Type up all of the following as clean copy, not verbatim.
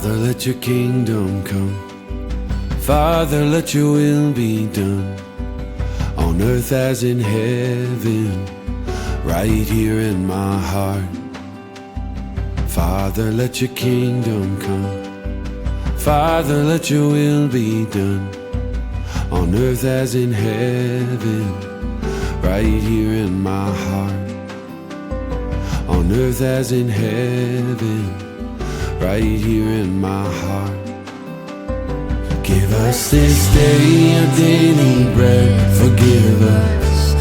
Father, let your kingdom come. Father, let your will be done, on earth as in heaven, right here in my heart. Father, let your kingdom come. Father, let your will be done, on earth as in heaven, right here in my heart. On earth as in heaven, right here in my heart. Give us this day our daily bread. Forgive us,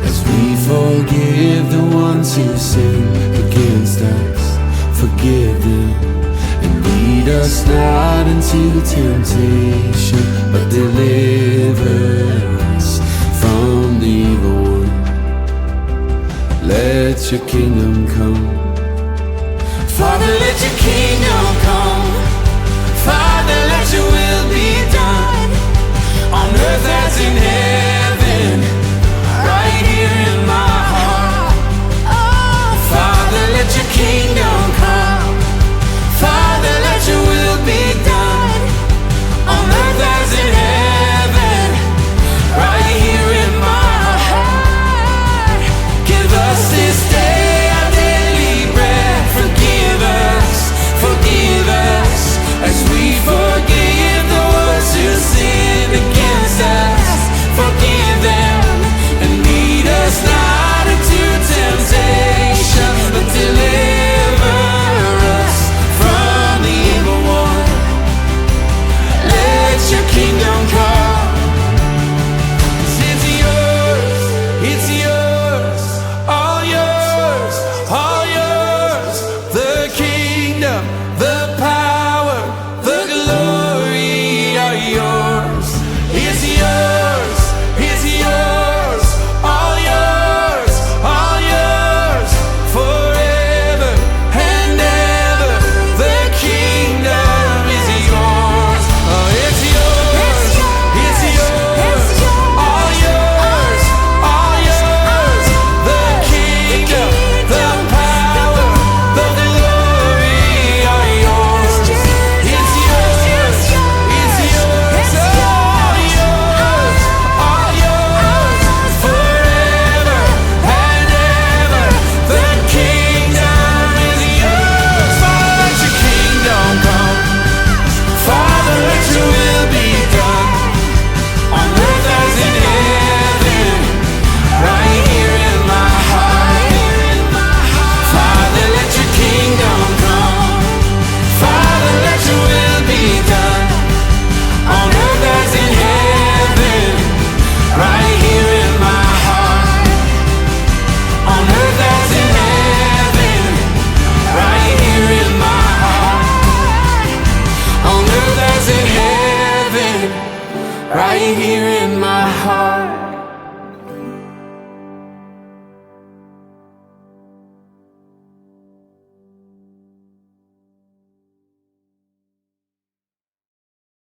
as we forgive the ones who sin against us. Forgive them, and lead us not into temptation, but deliver us from the evil one. Let your kingdom come. Father, let your kingdom come.